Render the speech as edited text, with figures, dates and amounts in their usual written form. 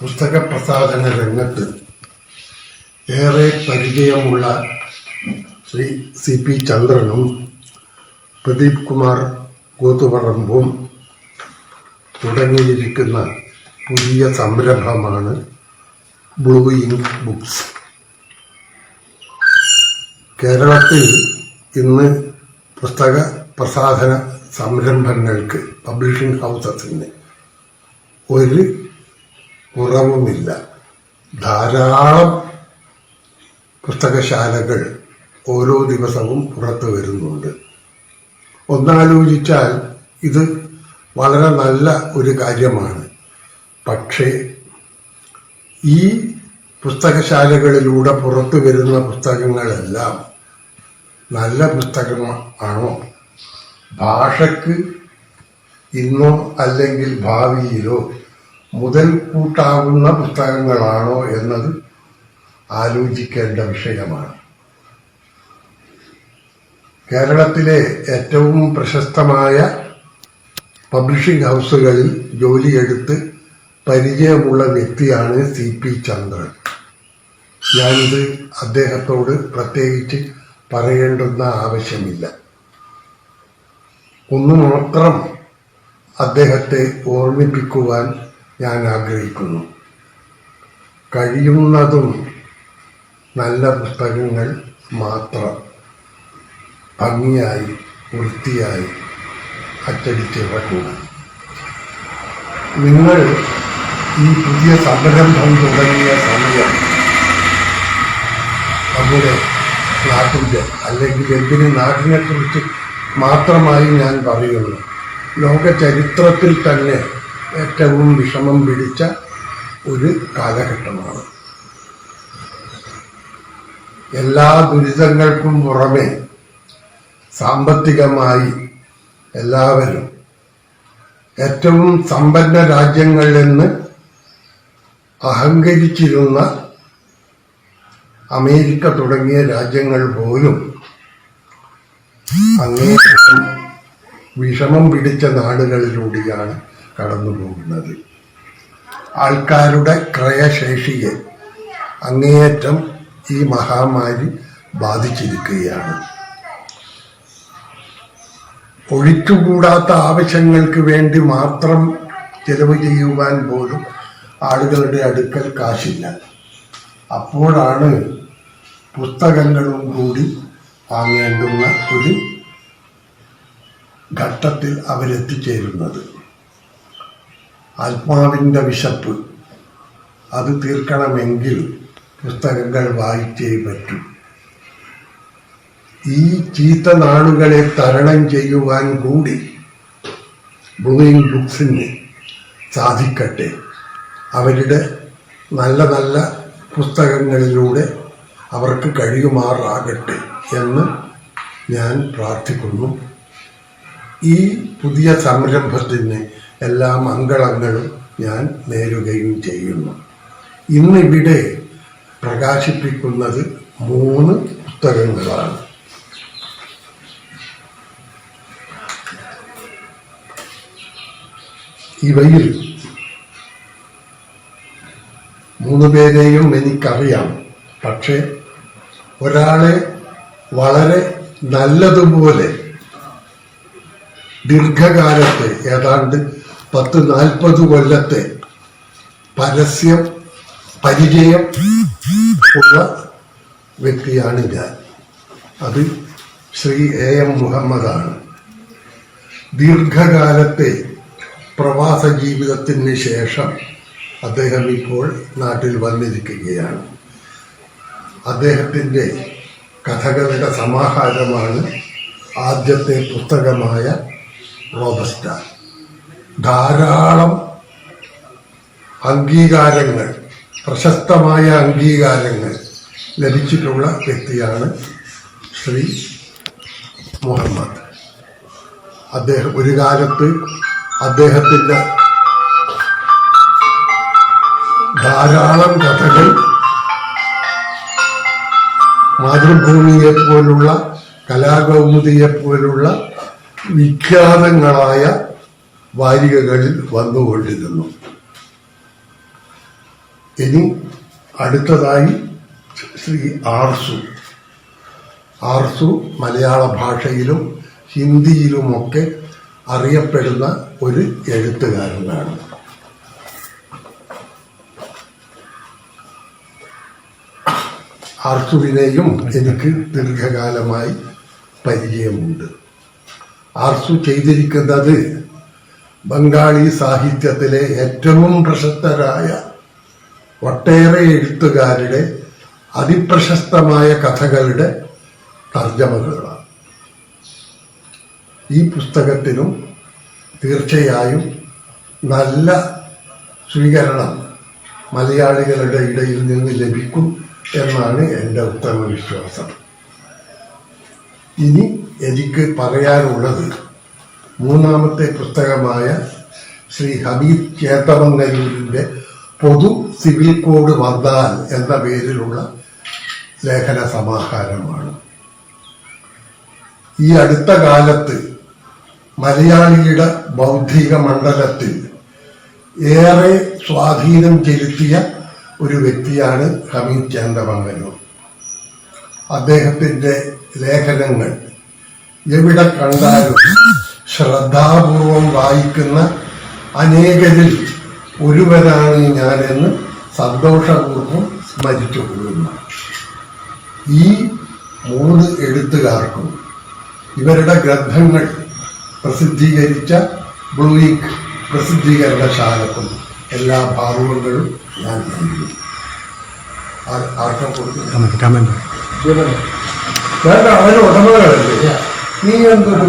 പുസ്തക പ്രസാധന രംഗത്ത് ഏറെ പരിചയമുള്ള ശ്രീ CP ചന്ദ്രനും പ്രദീപ് കുമാർ കൂത്തുപറമ്പും തുടങ്ങിയിരിക്കുന്ന പുതിയ സംരംഭമാണ് ബ്ലൂ ഇങ്ക് ബുക്സ്. കേരളത്തിൽ ഇന്ന് പുസ്തക പ്രസാധന സംരംഭങ്ങൾക്ക് പബ്ലിഷിംഗ് ഹൗസസിന് ഒരു കുറവുമില്ല. ധാരാളം പുസ്തകശാലകൾ ഓരോ ദിവസവും പുറത്തു വരുന്നുണ്ട്. ഒന്നാലോചിച്ചാൽ ഇത് വളരെ നല്ല ഒരു കാര്യമാണ്. പക്ഷേ ഈ പുസ്തകശാലകളിലൂടെ പുറത്തു വരുന്ന പുസ്തകങ്ങളെല്ലാം നല്ല പുസ്തകമാണോ, ഭാഷയ്ക്ക് ഇന്നോ അല്ലെങ്കിൽ ഭാവിയിലോ മുതൽ കൂട്ടാവുന്ന പുസ്തകങ്ങളാണോ എന്നത് ആലോചിക്കേണ്ട വിഷയമാണ്. കേരളത്തിലെ ഏറ്റവും പ്രശസ്തമായ പബ്ലിഷിംഗ് ഹൗസുകളിൽ ജോലിയെടുത്ത് പരിചയമുള്ള വ്യക്തിയാണ് CP ചന്ദ്രൻ. ഞാനിത് അദ്ദേഹത്തോട് പ്രത്യേകിച്ച് പറയേണ്ടുന്ന ആവശ്യമില്ല. ഒന്നു മാത്രം അദ്ദേഹത്തെ ഓർമ്മിപ്പിക്കുവാൻ ഞാൻ ആഗ്രഹിക്കുന്നു. കഴിയുന്നതും നല്ല പുസ്തകങ്ങൾ മാത്രം ഭംഗിയായി വൃത്തിയായി അച്ചടിച്ചിറക്കുക. നിങ്ങൾ ഈ പുതിയ സംരംഭം തുടങ്ങിയ സമയം നമ്മുടെ നാട്ടിൻ്റെ അല്ലെങ്കിൽ എന്തിന് നാട്ടിനെക്കുറിച്ച് മാത്രമായി ഞാൻ പറയുന്നു, ലോക ചരിത്രത്തിൽ തന്നെ ഏറ്റവും വിഷമം പിടിച്ച ഒരു കാലഘട്ടമാണ്. എല്ലാ ദുരിതങ്ങൾക്കും പുറമെ സാമ്പത്തികമായി എല്ലാവരും ഏറ്റവും സമ്പന്ന രാജ്യങ്ങളെന്ന് അഹങ്കരിച്ചിരുന്ന അമേരിക്ക തുടങ്ങിയ രാജ്യങ്ങൾ പോലും അങ്ങേയറ്റം വിഷമം പിടിച്ച നാടുകളിലൂടെയാണ് കടന്നു പോകുന്നത്. ആൾക്കാരുടെ ക്രയശേഷിയെ അങ്ങേയറ്റം ഈ മഹാമാരി ബാധിച്ചിരിക്കുകയാണ്. ഒഴിച്ചുകൂടാത്ത ആവശ്യങ്ങൾക്ക് വേണ്ടി മാത്രം ചെലവ് ചെയ്യുവാൻ പോലും ആളുകളുടെ അടുക്കൽ കാശില്ല. അപ്പോഴാണ് പുസ്തകങ്ങളും കൂടി വാങ്ങേണ്ടുന്ന ഒരു ഘട്ടത്തിൽ അവരെത്തിച്ചേരുന്നത്. ആത്മാവിൻ്റെ വിശപ്പ് അത് തീർക്കണമെങ്കിൽ പുസ്തകങ്ങൾ വായിച്ചേ പറ്റൂ. ഈ ചീത്ത നാളുകളെ തരണം ചെയ്യുവാൻ കൂടി ബ്ലൂ ഇങ്ക് ബുക്സിന് സാധിക്കട്ടെ. അവരുടെ നല്ല നല്ല പുസ്തകങ്ങളിലൂടെ അവർക്ക് കഴിയുമാറാകട്ടെ എന്ന് ഞാൻ പ്രാർത്ഥിക്കുന്നു. ഈ പുതിയ സംരംഭത്തിന് എല്ലാ മംഗളങ്ങളും ഞാൻ നേരുകയും ചെയ്യുന്നു. ഇന്നിവിടെ പ്രകാശിപ്പിക്കുന്നത് 3 പുസ്തകങ്ങളാണ്. ഇവയിൽ 3 പേരെയും എനിക്കറിയാം. പക്ഷേ ഒരാളെ വളരെ നല്ലതുപോലെ ദീർഘകാലത്തെ ഏതാണ്ട് 10-40 കൊല്ലത്തെ പരസ്യം പരിചയം ഉള്ള വ്യക്തിയാണ് ഞാൻ. അത് ശ്രീ AM മുഹമ്മദാണ്. ദീർഘകാലത്തെ പ്രവാസ ജീവിതത്തിന് ശേഷം അദ്ദേഹം ഇപ്പോൾ നാട്ടിൽ വന്നിരിക്കുകയാണ്. അദ്ദേഹത്തിൻ്റെ കഥകളുടെ സമാഹാരമാണ് ആദ്യത്തെ പുസ്തകമായ റോബസ്റ്റ. ധാരാളം അംഗീകാരങ്ങൾ, പ്രശസ്തമായ അംഗീകാരങ്ങൾ ലഭിച്ചിട്ടുള്ള വ്യക്തിയാണ് ശ്രീ മുഹമ്മദ്. അദ്ദേഹം ഒരു കാലത്ത് അദ്ദേഹത്തിൻ്റെ ധാരാളം കഥകൾ മാതൃഭൂമിയെപ്പോലുള്ള കലാകൗമുദിയെപ്പോലുള്ള വിഖ്യാതങ്ങളായ വാരികകളിൽ വന്നുകൊണ്ടിരുന്നു. ഇനി അടുത്തതായി ശ്രീ ആർസു മലയാള ഭാഷയിലും ഹിന്ദിയിലുമൊക്കെ അറിയപ്പെടുന്ന ഒരു എഴുത്തുകാരനാണ്. ആർസുവിനെയും എനിക്ക് ദീർഘകാലമായി പരിചയമുണ്ട്. ആർസു ചെയ്തിരിക്കുന്നത് ബംഗാളി സാഹിത്യത്തിലെ ഏറ്റവും പ്രശസ്തരായ ഒട്ടേറെ എഴുത്തുകാരുടെ അതിപ്രശസ്തമായ കഥകളുടെ തർജ്ജമകളാണ്. ഈ പുസ്തകത്തിനും തീർച്ചയായും നല്ല സ്വീകരണം മലയാളികളുടെ ഇടയിൽ നിന്ന് ലഭിക്കും എന്നാണ് എൻ്റെ ഉത്തമ വിശ്വാസം. ഇനി എനിക്ക് പറയാനുള്ളത് മൂന്നാമത്തെ പുസ്തകമായ ശ്രീ ഹമീദ് ചേത്തമംഗലൂരിൻ്റെ പൊതു സിവിൽ കോഡ് വന്നാൽ എന്ന പേരിലുള്ള ലേഖന സമാഹാരമാണ്. ഈ അടുത്ത കാലത്ത് മലയാളിയുടെ ബൗദ്ധിക മണ്ഡലത്തിൽ ഏറെ സ്വാധീനം ചെലുത്തിയ ഒരു വ്യക്തിയാണ് ഹമീദ് ചേത്തമംഗലൂർ. അദ്ദേഹത്തിൻ്റെ ലേഖനങ്ങൾ എവിടെ കണ്ടാലും ശ്രദ്ധാപൂർവം വായിക്കുന്ന അനേകരിൽ ഒരുവനാണ് ഞാനെന്ന് സന്തോഷപൂർവ്വം സ്മരിച്ചുകൊള്ളുന്നു. ഈ 3 എഴുത്തുകാർക്കും ഇവരുടെ ഗ്രന്ഥങ്ങൾ പ്രസിദ്ധീകരിച്ച ബ്ലൂ ഇങ്ക് പ്രസിദ്ധീകരണശാലക്കും എല്ലാ ഭാവുകങ്ങളും ഞാൻ നൽകുന്നു. ആർക്കും കൊടുക്കുന്നു വേണ്ട, അവന് ഉടമകളല്ലേ. നീ എന്തൊരു